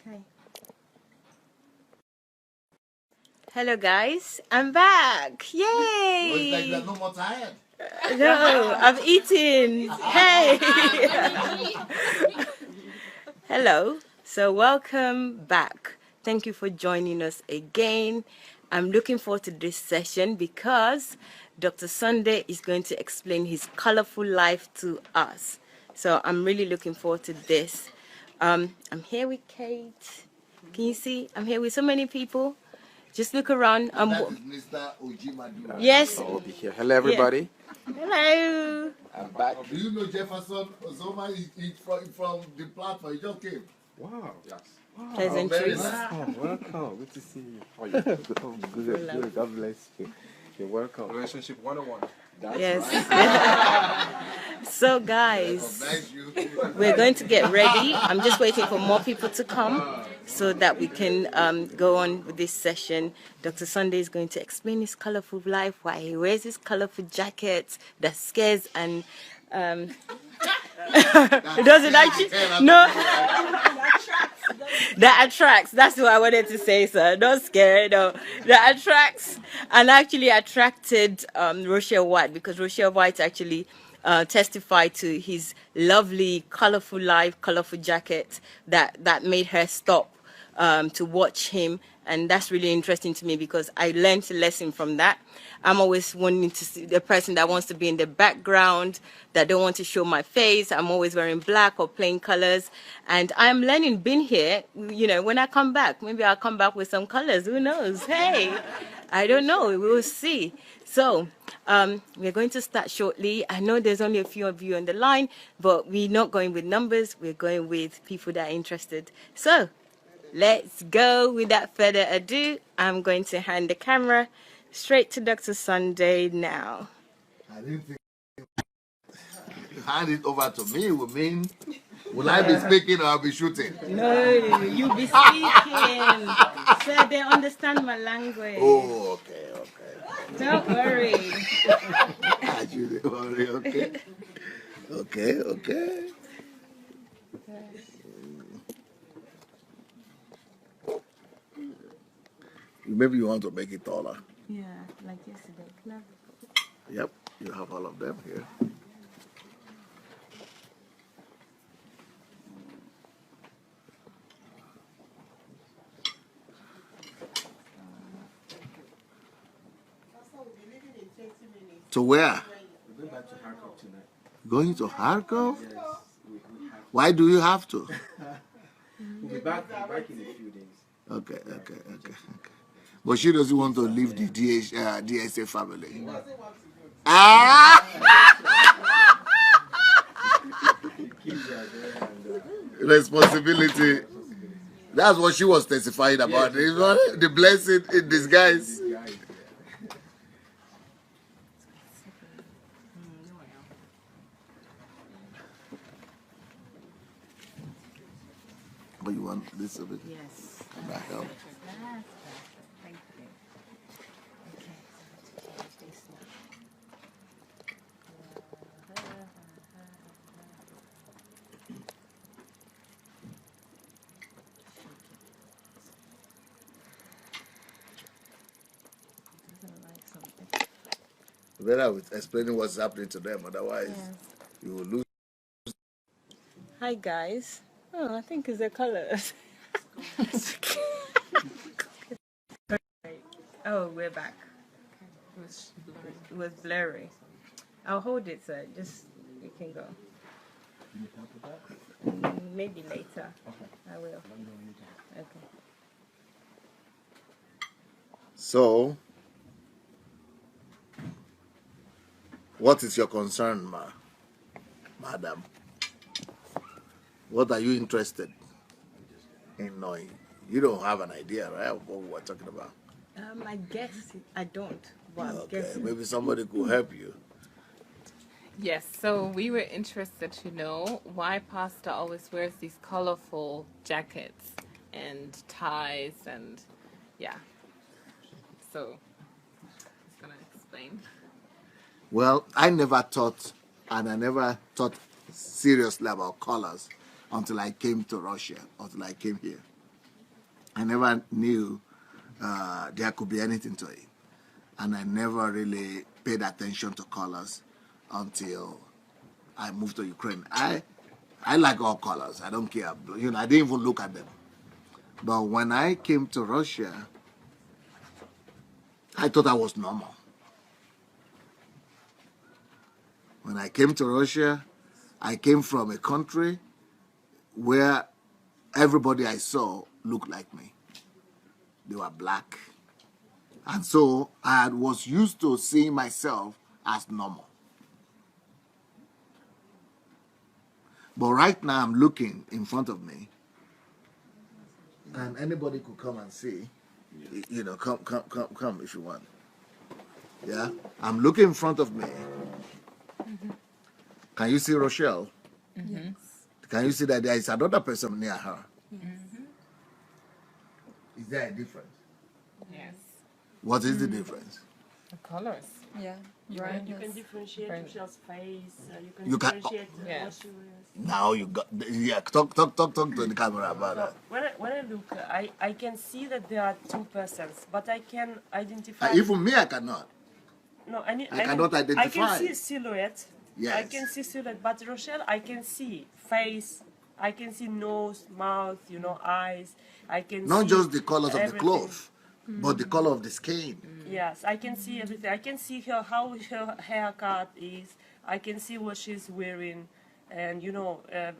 Okay. Hello, guys. I'm back. Yay! It's like you're no more tired. No, I've eaten. Hey! Hello. So, welcome back. Thank you for joining us again. I'm looking forward to this session because Dr. Sunday is going to explain his colorful life to us. So, I'm really looking forward to this. I'm here with Kate. Can you see? I'm here with so many people. Just look around. That is Mr. Ojimadu. Yes. I'll be here. Hello, everybody. Hello. I'm back. Do you know Jefferson Ozoma is from the platform? He just came. Wow. Yes. Wow. Pleasantries. Welcome. Good to see you. How are you? Oh, good. God bless you. You're welcome. Relationship 101. That's Yes. right. So, guys, Recognize you. we're going to get ready. I'm just waiting for more people to come so that we can go on with this session. Dr. Sunday is going to explain his colorful life, why he wears his colorful jacket that scares and it doesn't actually that attracts. That's what I wanted to say, sir. Don't scare, no. That attracts and actually attracted Rochelle White, because Rochelle White actually testified to his lovely, colorful life, colorful jacket that made her stop to watch him. And that's really interesting to me because I learned a lesson from that. I'm always wanting to see the person that wants to be in the background, that don't want to show my face. I'm always wearing black or plain colors. And I'm learning, being here, you know, when I come back, maybe I'll come back with some colors. Who knows? Hey, I don't know. We will see. So we're going to start shortly. I know there's only a few of you on the line, but we're not going with numbers. We're going with people that are interested. So let's go. Without further ado, I'm going to hand the camera straight to Dr. Sunday now. I didn't think hand it over to me would mean, will I be speaking or I'll be shooting? No, you be speaking. So they understand my language. Oh, okay. Don't worry. I shouldn't worry, okay. Okay. Maybe you want to make it taller. Yeah, like yesterday. Club. Yep, you have all of them here. To where? We're going back to Harkov tonight. Going to Kharkov? Yes. Why do you have to? We'll be back in a few days. Okay. But she doesn't want to leave the DSA family. Responsibility. That's what she was testifying about. The blessing in disguise. But you want this a bit? Yes. That help. Thank you. Better with explaining what's happening to them, otherwise you will lose. Hi guys. Oh, I think it's the colors. Oh, we're back. It was blurry. I'll hold it, sir. Just you can go. Maybe later. I will. Okay. So, what is your concern, madam? What are you interested in knowing? You don't have an idea, right, of what we're talking about? I guess I don't. But I'm Okay, guessing. maybe somebody could help you. Yes, so we were interested to know why Pastor always wears these colorful jackets and ties and yeah. So he's gonna explain. Well, I never thought seriously about colors until I came to Russia, until I came here. I never knew there could be anything to it. And I never really paid attention to colors until I moved to Ukraine. I like all colors. I don't care. You know, I didn't even look at them. But when I came to Russia, I thought I was normal. When I came to Russia, I came from a country where everybody I saw looked like me. They were black. And so I was used to seeing myself as normal. But right now I'm looking in front of me, and anybody could come and see. You know, come if you want. Yeah, I'm looking in front of me. Can you see Rochelle? Yes. Can you see that there is another person near her? Is there a difference? Yes. What is the difference? The colors. Yeah. You Right. can differentiate Rochelle's face. You can- differentiate Yeah. what she wears. Now you got, yeah, talk to the camera about that. When I look, I can see that there are two persons, but I can identify. Even me, I cannot. No, I cannot I identify. can see silhouette. Yes. I can see silhouette, but Rochelle, I can see face. I can see nose, mouth, eyes. I can Not see just the colors of the everything. clothes, but the color of the skin. Yes, I can see everything. I can see how her haircut is. I can see what she's wearing, and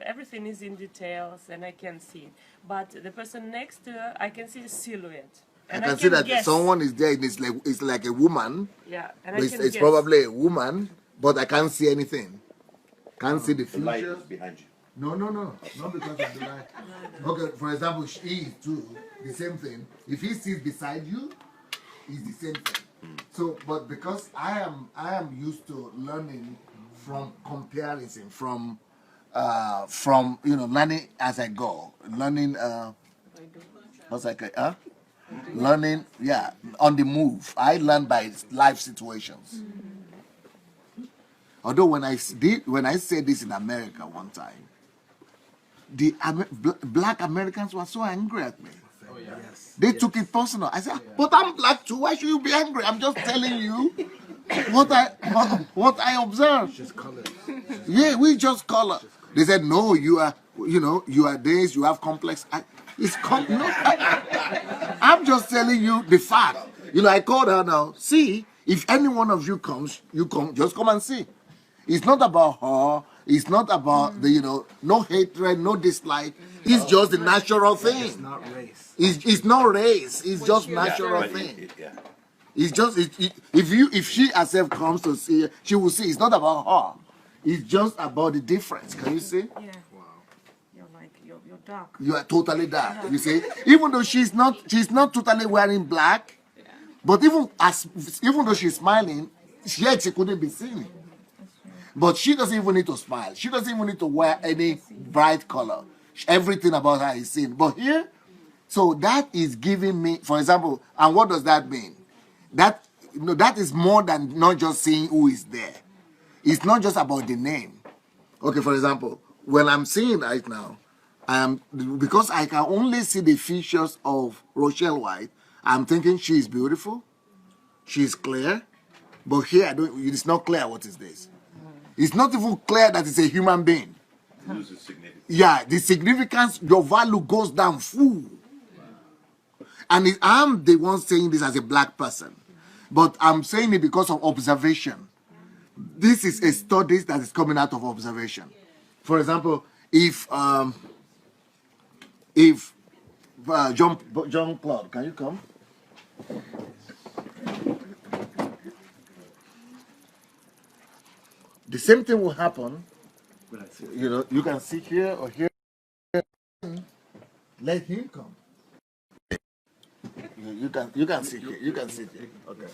everything is in details, and I can see. But the person next to her, I can see the silhouette, I and can see that guess. someone is there and it's like a woman. Yeah, and But I can it's guess. probably a woman, but I can't see anything. Can't see the The light features. is behind you. No, not because of the light. Okay, for example, she is too the same thing. If he sits beside you, it's the same thing. So, but because I am used to learning from comparison, from learning as I go, learning learning, yeah, on the move. I learn by life situations. Although when I said this in America one time, the black Americans were so angry at me. Oh, yes. They took it personal. I said, but I'm black too. Why should you be angry? I'm just telling you what I observed. Just colors. Yeah, we just color. They said, no, you are this, you have complex. I'm just telling you the fact. I called her now. See, if any one of you comes, just come and see. It's not about her. It's not about no hatred, no dislike. It's just the natural thing. It's not race. It's not race. It's just natural But thing. yeah. It's just if she herself comes to see, she will see. It's not about her. It's just about the difference. Can you see? Yeah. Wow. You're dark. You are totally dark. You see, even though she's not totally wearing black, but even though she's smiling, yet she couldn't be seen. But she doesn't even need to smile. She doesn't even need to wear any bright color. Everything about her is seen. But here, so that is giving me, for example, and what does that mean? That is more than not just seeing who is there. It's not just about the name. Okay, for example, when I'm seeing right now, because I can only see the features of Rochelle White, I'm thinking she is beautiful, she's clear, but here it's not clear what is this. It's not even clear that it's a human being. Loses significance. Yeah, the significance, your value goes down full. And I'm the one saying this as a black person, but I'm saying it because of observation. This is a study that is coming out of observation. For example, if John Claude, can you come? The same thing will happen. You can sit here or here. Let him come. You can sit here. You can sit here. Okay.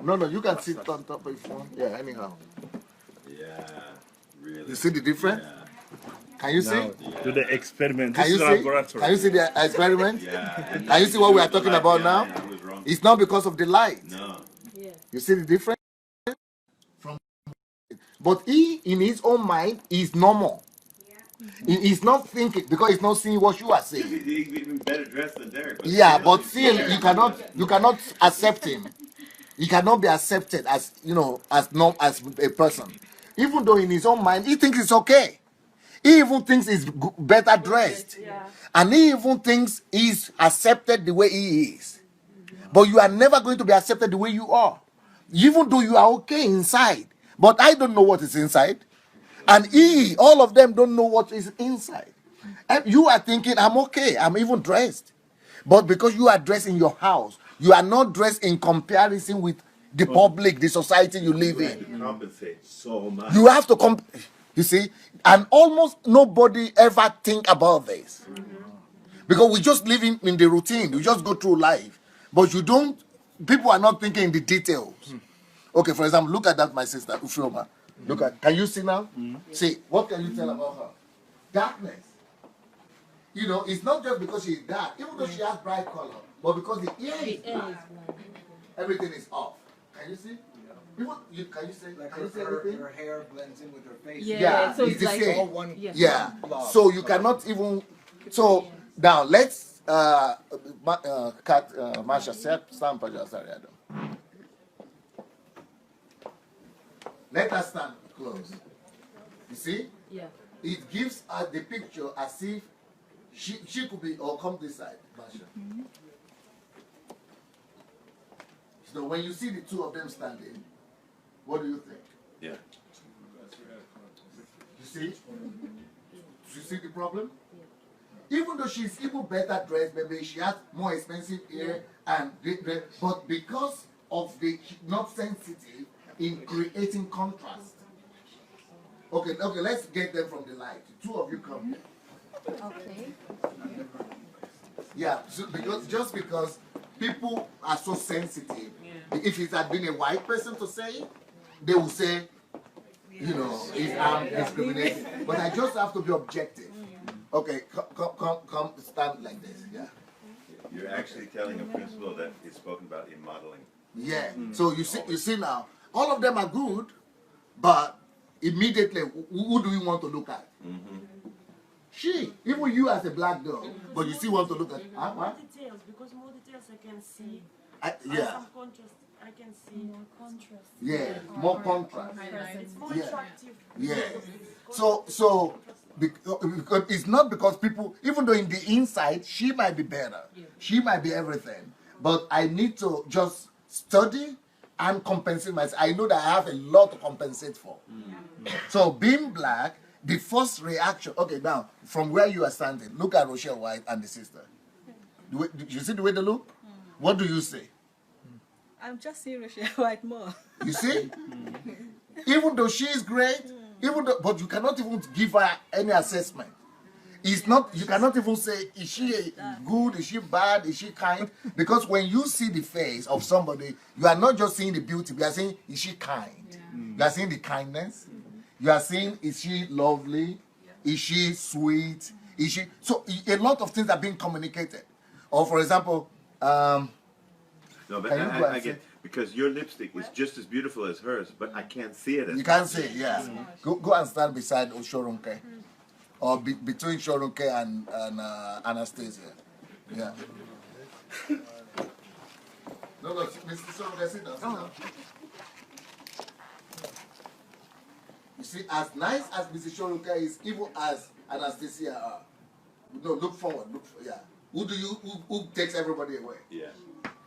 No, you can sit on top if you want. Yeah, anyhow. Yeah, really. You see the difference? Yeah. Can you see? Now, do the experiment. Can This you is see? laboratory. Can you see the experiment? Yeah. Can you see what we are talking about now? Yeah, I was wrong. It's not because of the light. No. You see the difference? But he, in his own mind, is normal. He's not thinking because he's not seeing what you are He's saying. even better dressed than Derek. Yeah, but still, you cannot accept him. He cannot be accepted as as not as a person, even though in his own mind he thinks it's okay. He even thinks he's better dressed, and he even thinks he's accepted the way he is. But you are never going to be accepted the way you are, even though you are okay inside. But I don't know what is inside, and all of them don't know what is inside. And you are thinking, I'm okay, I'm even dressed. But because you are dressed in your house, you are not dressed in comparison with the public, the society you live You have in. to compensate so much. You have to you see, and almost nobody ever think about this. Because we just live in the routine, we just go through life. But people are not thinking in the details. Okay, for example, look at that, my sister, Ufroma. Can you see now? See, what can you tell about her? Darkness. It's not just because she's dark, even though she has bright color, but because the ear is black, everything is off. Can you see? Can you say? Like Can you say everything? her hair blends in with her face. Yeah, so it's the like same. All one. Yeah. blob. So you cannot even. So now let's Masha stand for just let us stand close. You see? Yeah. It gives us the picture as if she could be, or come this side, Masha. So when you see the two of them standing, what do you think? Yeah. You see? You see the problem? Even though she's even better dressed, maybe she has more expensive hair, but because of the not sensitive in creating contrast. Okay, let's get them from the light. The two of you come here. Okay. Yeah, so because people are so sensitive. If it had been a white person to say it, they will say, it's discriminating. But I just have to be objective. Okay, come, stand like this. Yeah. You're actually telling a principle that is spoken about in modeling. Yeah. So you see now, all of them are good, but immediately, who do we want to look at? She, even you as a black girl, but you still want to look at More what? details, because more details I can see. Yeah, Some contrast I can see. More contrast. yeah, more contrast. It's more Yeah. attractive. Yeah. So because it's not because people, even though in the inside she might be better, she might be everything, but I need to just study and compensate myself. I know that I have a lot to compensate for. So being black, the first reaction. Okay, now from where you are standing, look at Rochelle White and the sister. Do you see the way they look? What do you say? I'm just seeing Rochelle White more. You see? Even though she is great, but you cannot even give her any assessment. It's not, you cannot even say, is she good, is she bad, is she kind? Because when you see the face of somebody, you are not just seeing the beauty, you are saying, is she kind? You are seeing the kindness. You are saying, is she lovely? Is she sweet? Is she? So a lot of things are being communicated. Or for example, No, but Can you go I and get, because your lipstick is just as beautiful as hers, but I can't see it as you can't say, yeah. Go and stand beside Oshorunke. Or between Shorunke and Anastasia. Yeah. No, Mr. Shorunke, sit down, sit down. You see, as nice as Mrs. Shorunke is, even as Anastasia are. No, look forward, yeah. Who takes everybody away? Yeah.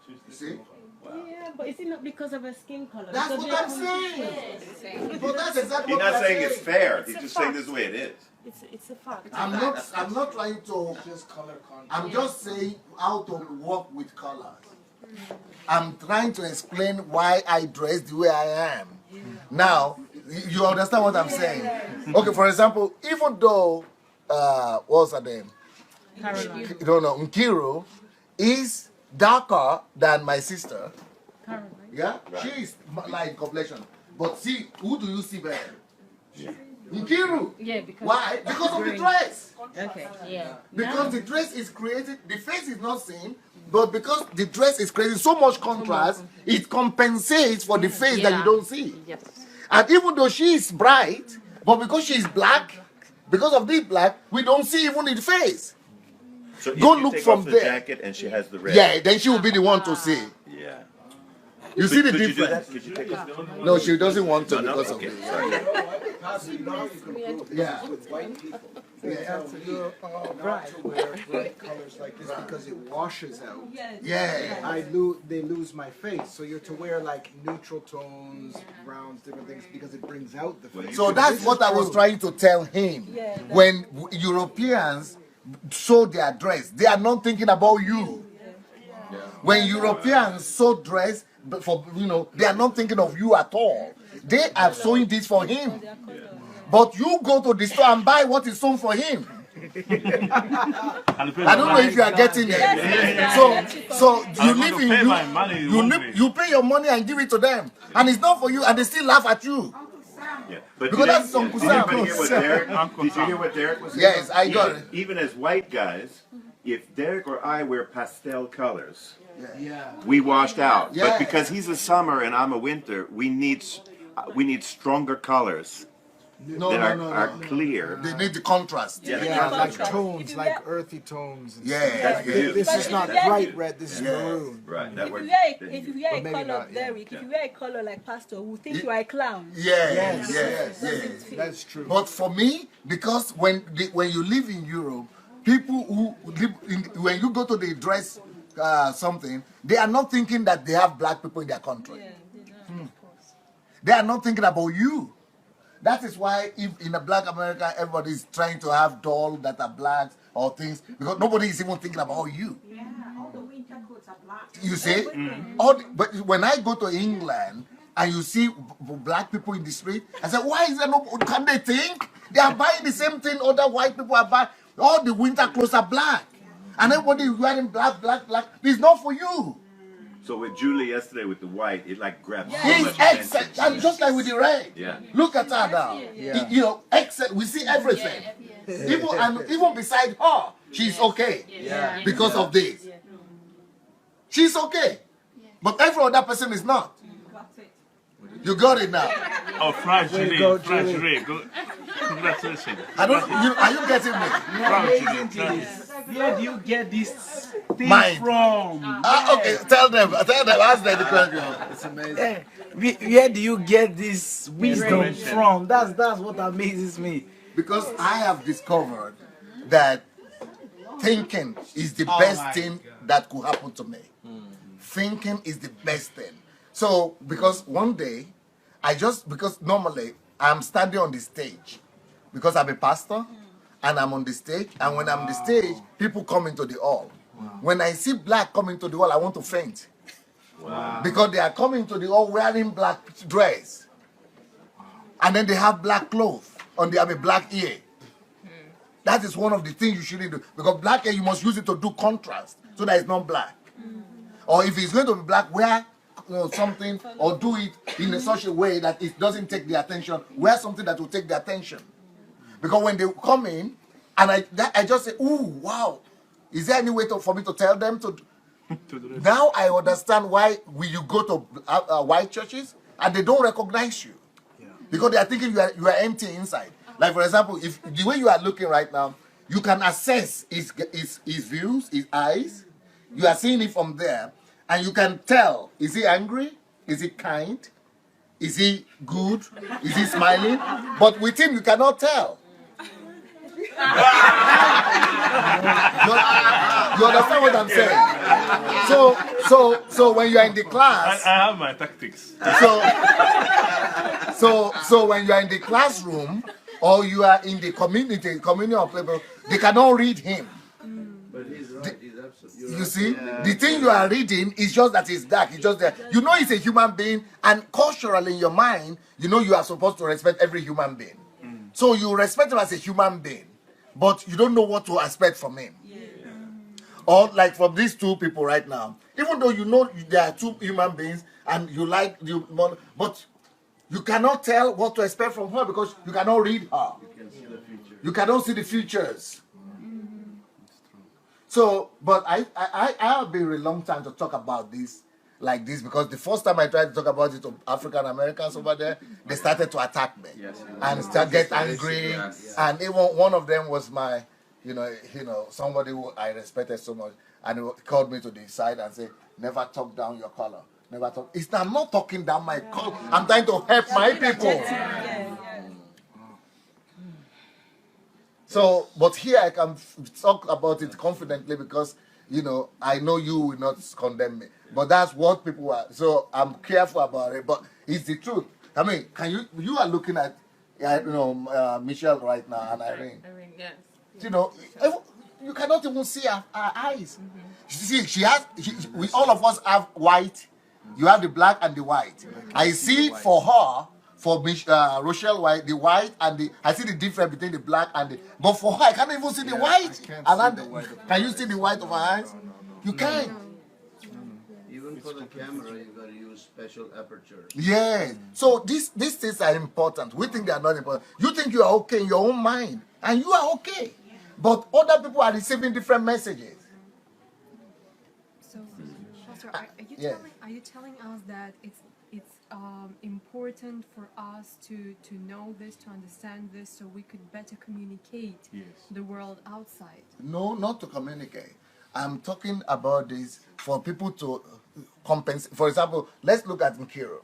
You see? Yeah, but is it not because of her skin color? That's what I'm saying. But that's exactly He's what not I'm saying it's fair. He's just saying this is the way it is. It's a fact. I'm not trying to. Just color contrast. I'm just saying how to work with colors. I'm trying to explain why I dress the way I am. Now, you understand what I'm saying? Okay, for example, even though what's her name? Caroline. No, Nkiru is darker than my sister. Caroline. Yeah, she is like complexion. But see, who do you see better? Nkiru. Yeah, because Why? Because of the dress. okay. Yeah. Because the dress is created, the face is not seen, but because the dress is creating so much contrast, it compensates for the face that you don't see. Yes. And even though she is bright, but because she is black, because of this black, we don't see even the face. So if Go you look take from off the there. jacket and she has the red. Yeah, then she will be the one to see. Yeah. You see the Could you do difference? that? Could you take off? No, she doesn't want to No, no. because Okay. of it. Sorry. Pastor, you know how you can prove this Yeah. with white people. They tell me not to wear bright colors like this because it washes out. Yeah. They lose my face. So you're to wear like neutral tones, browns, different things because it brings out the face. So that's what I was trying to tell him. When Europeans show their dress, they are not thinking about you. When Europeans so dress, but for they are not thinking of you at all. They are sewing this for him. But you go to the store and buy what is sewn for him. I don't know if you are getting it. So you live in you pay your money and give it to them, and it's not for you, and they still laugh at you. Yeah. But Because that's did Uncle anybody Sam. hear what did you hear what Derek was saying? Yes, I got it. Even as white guys, if Derek or I wear pastel colors, Yeah. we washed out. Yeah. But because he's a summer and I'm a winter, we need stronger colors No, that no, no, are no. clear. They need the contrast. Yeah, Yeah, like Contrast. tones, like earthy tones. And Yeah, stuff. that's good. This But is if not you wear- bright red. This is maroon. Right. That If works. you wear a maybe color, not, yeah. Derek, if you wear a color like Pastor, we think you are a clown. Yes, Yes, yes, yes. yes. That's true. But for me, because when you live in Europe, people who live when you go to the dress something, they are not thinking that they have black people in their country. Yeah, they don't, of course. They are not thinking about you. That is why if in a black America, everybody is trying to have dolls that are blacks or things, because nobody is even thinking about you. Yeah, all the winter coats are black. You see? But when I go to England and you see black people in the street, I say, why is there no, can they think? They are buying the same thing other white people are buying. All the winter clothes are black. And everybody is wearing black, black, black. It's not for you. So with Julie yesterday with the white, it like grabbed so He's much excellent. attention. And just like with the red. Yeah. Look at her now. Yeah. Excellent. We see everything. Even beside her, she's okay. Yeah. Because of this. She's okay. But every other person is not. You got it now. Oh, French Way to Julie, go, French Julie. Julie. Congratulations. Are you getting me? Proud Julie. Where do you get this thing Mine. from? Okay, tell them, ask them the question. It's amazing. Eh, where do you get this wisdom Inspiration. from? That's what amazes me. Because I have discovered that thinking is the best thing that could happen to me. Thinking is the best thing. So, because one day, because normally I'm standing on the stage, because I'm a pastor, and I'm on the stage, and when I'm on the stage, people come into the hall. When I see black coming to the hall, I want to faint. Because they are coming to the hall wearing black dress. And then they have black clothes, and they have a black ear. That is one of the things you shouldn't do. Because black hair, you must use it to do contrast, so that it's not black. Or if it's going to be black, wear something, or do it in such a way that it doesn't take the attention. Wear something that will take the attention. Because when they come in, and I just say, ooh, wow. Is there any way for me to tell them to? Now I understand why you go to white churches and they don't recognize you. Because they are thinking you are empty inside. Like for example, if the way you are looking right now, you can assess his views, his eyes. You are seeing it from there. And you can tell, is he angry? Is he kind? Is he good? Is he smiling? But with him, you cannot tell. You understand what I'm saying? So when you are in the class, I have my tactics. so when you are in the classroom or you are in the community of people, they cannot read him. But he's right. He's absolutely. You see, the thing you are reading is just that it's dark. It's just there. You know, he's a human being, and culturally in your mind, you know you are supposed to respect every human being. So you respect him as a human being, but you don't know what to expect from him. Or like from these two people right now, even though you know there are two human beings and you like you, but you cannot tell what to expect from her because you cannot read her. You cannot see the futures. So, but I have been reluctant to talk about this like this, because the first time I tried to talk about it to African Americans over there, they started to attack me and get angry. And even one of them was my, somebody who I respected so much, and he called me to the side and said, "Never talk down your color. Never talk." I'm not talking down my color. I'm trying to help my people. So, but here I can talk about it confidently because, I know you will not condemn me. But that's what people are. So I'm careful about it. But it's the truth. I mean, you are looking at, Michelle right now and Irene. Irene, yes. You cannot even see her eyes. See, all of us have white. You have the black and the white. I see for her, for Rochelle White, the white and I see the difference between the black and the. But for her, I can't even see the white. Can you see the white of her eyes? You can't. Even for the camera, you got to use special aperture. Yeah. So these things are important. We think they are not important. You think you are okay in your own mind, and you are okay. But other people are receiving different messages. So, Pastor, are you telling us that it's important for us to know this, to understand this, so we could better communicate the world outside? No, not to communicate. I'm talking about this for people to compensate. For example, let's look at Nkiro.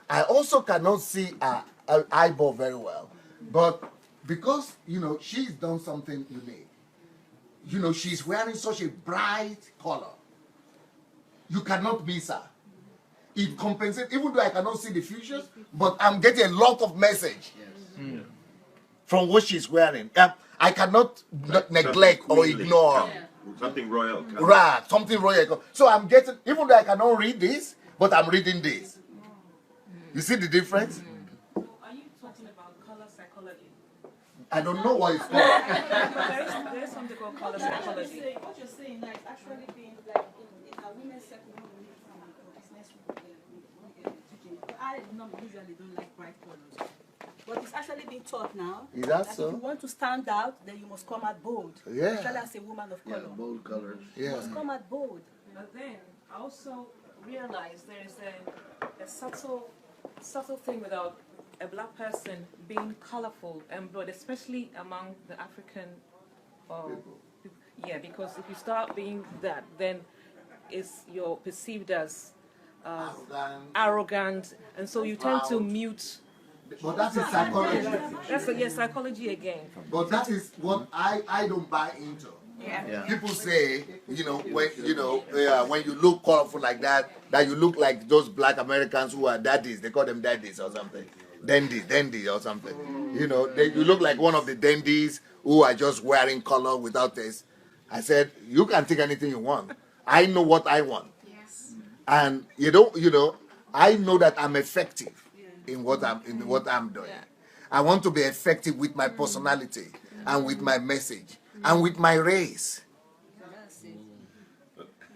I also cannot see her eyeball very well, but because she's done something unique. She's wearing such a bright color. You cannot miss her. It compensates, even though I cannot see the features, but I'm getting a lot of message from what she's wearing. I cannot neglect or ignore. Something royal. Right, something royal. So I'm getting, even though I cannot read this, but I'm reading this. You see the difference? Are you talking about color psychology? I don't know what it's called. there is something called color psychology. What you're saying now is actually being like in a women's circle when we meet from business teaching. I usually don't like bright colors. But it's actually being taught now. Is that so? If you want to stand out, then you must come out bold. Yeah. Especially as a woman of color. Bold colors. You must come out bold. But then I also realized there is a subtle thing about a black person being colorful and broad, especially among the African people. Yeah, because if you start being that, then you're perceived as arrogant, and so you tend to mute. But that is psychology. That's psychology again. But that is what I don't buy into. Yeah. People say, when you look colorful like that you look like those black Americans who are daddies. They call them daddies or something. Dandy or something. You look like one of the dandies who are just wearing color without taste. I said, you can take anything you want. I know what I want. Yes. And I know that I'm effective in what I'm doing. I want to be effective with my personality and with my message and with my race.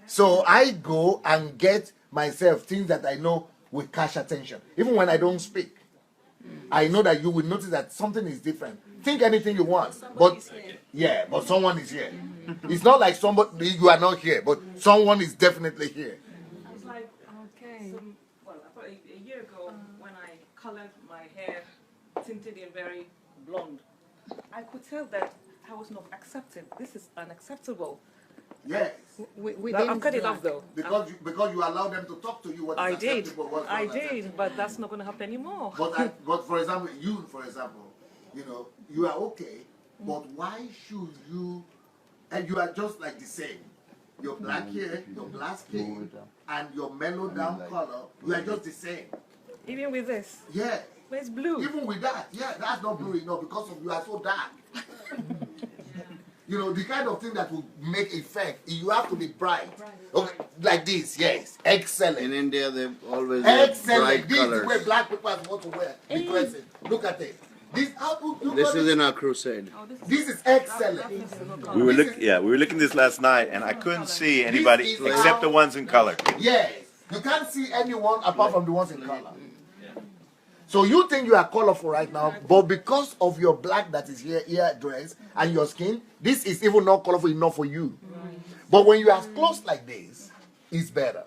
So I go and get myself things that I know will catch attention. Even when I don't speak, I know that you will notice that something is different. Think anything you want, but someone is here. It's not like somebody you are not here, but someone is definitely here. It's like a year ago when I colored my hair tinted in very blonde, I could tell that I was not accepted. This is unacceptable. Yes. I'm cutting it off though. Because you allow them to talk to you. What is acceptable, I did, but that's not going to happen anymore. But for example, you are okay. But why should you? And you are just like the same. Your black hair, your black skin, and your mellow down color. You are just the same. Even with this. Yeah. But it's blue. Even with that, that's not blue enough because of you are so dark. The kind of thing that will make effect, you have to be bright. Okay, like this, yes. Excellent. In India, they always wear bright this colors. is where black people want to wear. The dressing. Look at it. This is in our crusade. This is excellent. We were looking this last night, and I couldn't see anybody except the ones in color. Yes. You can't see anyone apart from the ones in color. So you think you are colorful right now, but because of your black that is here dress and your skin, this is even not colorful enough for you. But when you are close like this, it's better.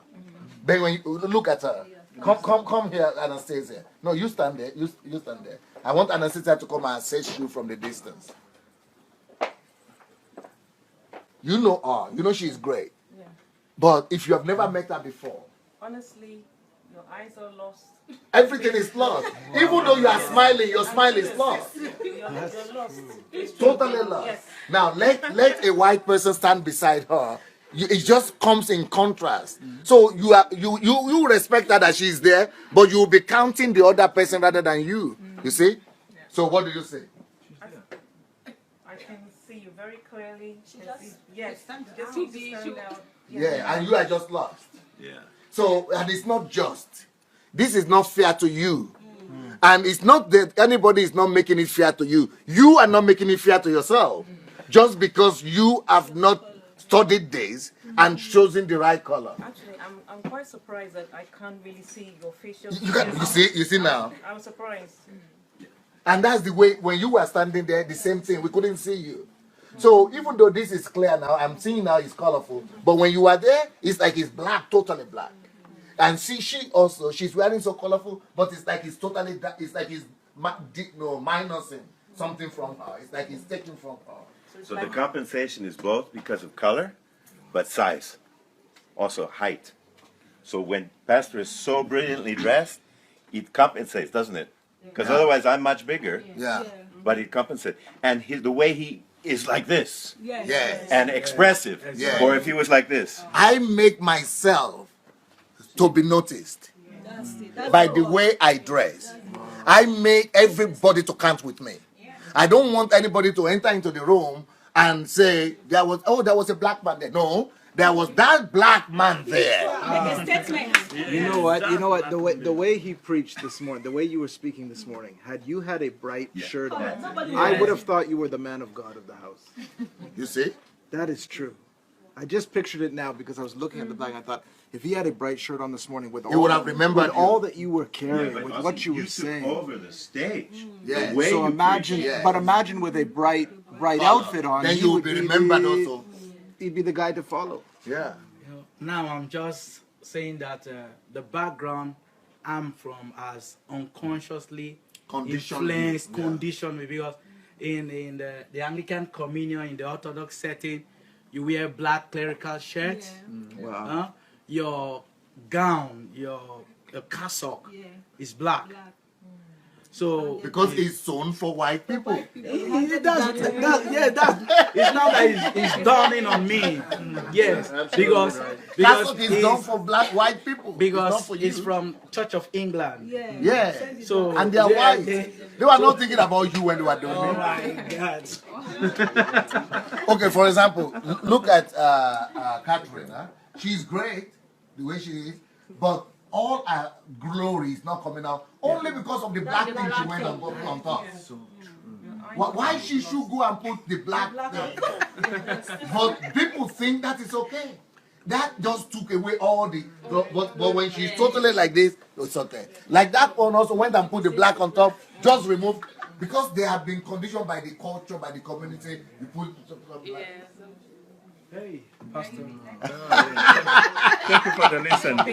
Then when you look at her, come here, Anastasia. No, you stand there. You stand there. I want Anastasia to come and assess you from the distance. You know her. You know she's great. Yeah. But if you have never met her before, Honestly, your eyes are lost. everything is lost. Even though you are smiling, your smile is lost. You're lost. Totally lost. Yes. Now let a white person stand beside her. It just comes in contrast. So you respect her that she's there, but you'll be counting the other person rather than you. You see? So what do you say? I can see you very clearly. Yes. Just need to stand out. Yeah, and you are just lost. Yeah. So, and it's not just. This is not fair to you. And it's not that anybody is not making it fair to you. You are not making it fair to yourself. Just because you have not studied this and chosen the right color. Actually, I'm quite surprised that I can't really see your facial You see now. I'm surprised. And that's the way, when you were standing there, the same thing, we couldn't see you. So even though this is clear now, I'm seeing now it's colorful, but when you were there, it's like it's black, totally black. And see, she's wearing so colorful, but it's like it's totally, it's like it's minusing something from her. It's like it's taken from her. So the compensation is both because of color, but size, also height. So when Pastor is so brilliantly dressed, it compensates, doesn't it? Because otherwise I'm much bigger. Yeah. But it compensates. And the way he is like this. Yes. And expressive. Yes. Or if he was like this. I make myself to be noticed by the way I dress. I make everybody to count with me. I don't want anybody to enter into the room and say, there was a black man there. No, there was that black man there. You know what? You know what? The way he preached this morning, the way you were speaking this morning, had you had a bright shirt on, I would have thought you were the man of God of the house. You see? That is true. I just pictured it now because I was looking at the black and I thought, if he had a bright shirt on this morning with He would have remembered you. all that you were carrying, but with also what you were took saying. over the stage. Yeah. The way So you imagine, preach. but imagine with a bright outfit on, Then he you will would be remembered the- also. He'd be the guy to follow. Yeah. Now I'm just saying that the background I'm from has unconsciously influenced, conditioned me, because in the Anglican communion, in the Orthodox setting, you wear black clerical shirts. Wow. Your gown, your cassock is black. So because it's sewn for white people. It's not that it's dawning on me. Yes, because Cassock is done for black white people. Because for it's you. from Church of England. Yeah. So And they are white. They were not thinking about you when they were doing Oh it. my God. Okay, for example, look at Catherine. Huh? She's great the way she is, but all her glory is not coming out only because of the black thing she went and put on top. Why she should go and put the black thing? But people think that is okay. That just took away all the. But when she's totally like this, it's okay. Like that one also went and put the black on top, just remove. Because they have been conditioned by the culture, by the community, you put black. Hey, Pastor. Thank you for the listen. Oh,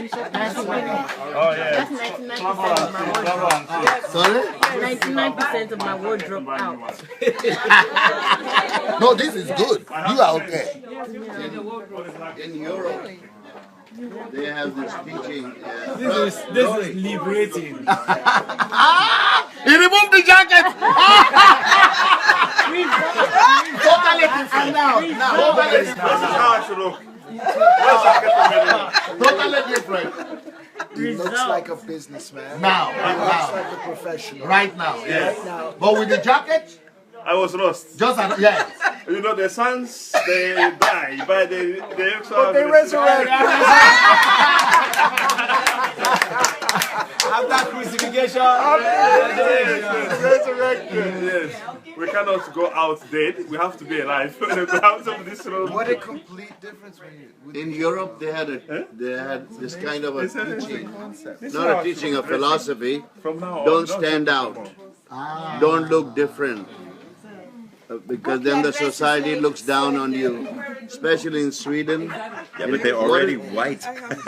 yeah. That's 99% of my wardrobe out. Sorry? 99% of my wardrobe out. No, this is good. You are okay. In Europe, they have this teaching. This is liberating. He removed the jacket. Totally different. This is how I should look. Totally different. He looks like a businessman. Now, He looks like a professional. right now, yes. But with the jacket, I was lost. just yes. You know, the sons, they die, but they But they resurrect. After crucifixion. Resurrected, yes. We cannot go out dead. We have to be alive. We have to out of this room. What a complete difference when you. In Europe, they had this kind of a teaching, This not a teaching, a philosophy. From now on, Don't stand out. Don't look different. Because then the society looks down on you. especially in Sweden. Yeah, but they're already white.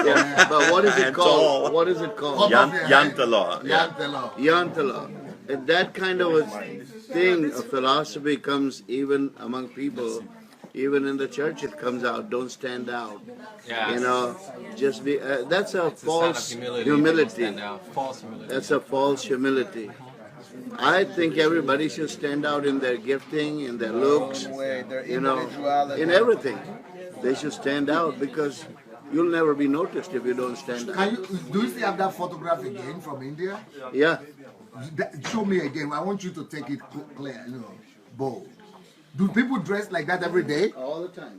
Yeah, but what is it And called? tall. What is it called? Yantala. Yeah. Yantala. And that kind of a thing, a philosophy comes even among people, even in the church it comes out, don't stand out. Yeah. You know, just be, that's a It's a sign of false humility. humility. Stand out. False humility. That's a false humility. I think everybody should stand out in their gifting, in their looks, you know, in everything. They should stand out because you'll never be noticed if you don't stand out. Do you still have that photograph again from India? Yeah. Show me again. I want you to take it clear, you know, bold. Do people dress like that every day? All the time.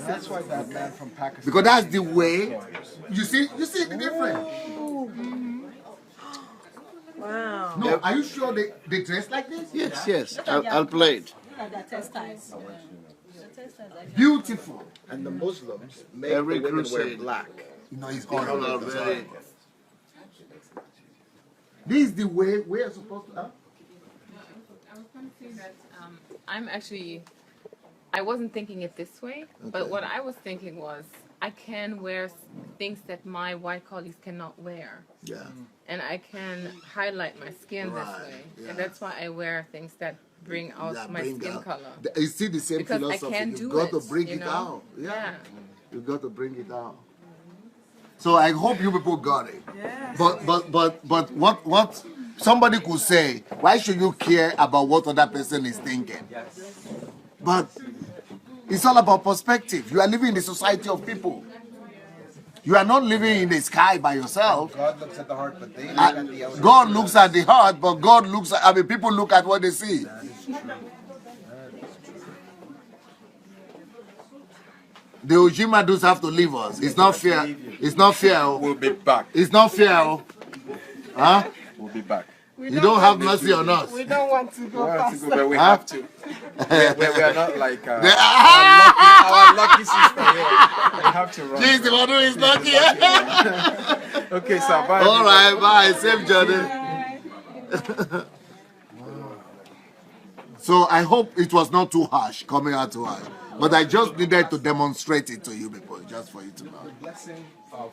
That's why that man from Pakistan. Because that's the way. You see the difference. Wow. No, are you sure they dress like this? Yes, yes. I'll play it. Look at their textiles. Beautiful. And the Muslims make Every the women wear crusade. black. You know, it's People horrible. are very. This is the way we are supposed to. I was going to say that I wasn't thinking it this way, but what I was thinking was I can wear things that my white colleagues cannot wear. Yeah. And I can highlight my skin this way. yeah. And that's why I wear things that bring out That my bring skin out- color. You see the same Because I philosophy. can't You've do got it, to bring you it know? out. Yeah. You've got to bring it out. So I hope you people got it. Yes. But what somebody could say, why should you care about what other person is thinking? But it's all about perspective. You are living in the society of people. You are not living in the sky by yourself. God looks at the heart, but they look at the outer. God looks at the heart, but God looks at, people look at what they see. The Ujima does have to leave us. It's not fair. It's not fair. We'll be back. It's not fair. Huh? We'll be back. You don't have mercy on us. We don't want to go We want to faster. go, but we Huh? have to. We are not like our lucky sister here. We have to run. Jeez, the one who is lucky. Okay, sir. Bye. All right, bye. Safe journey. So I hope it was not too harsh, coming out too harsh. But I just needed to demonstrate it to you people, just for you to know. The blessing of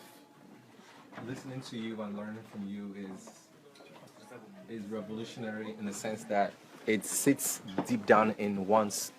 listening to you and learning from you is revolutionary in the sense that it sits deep down in one's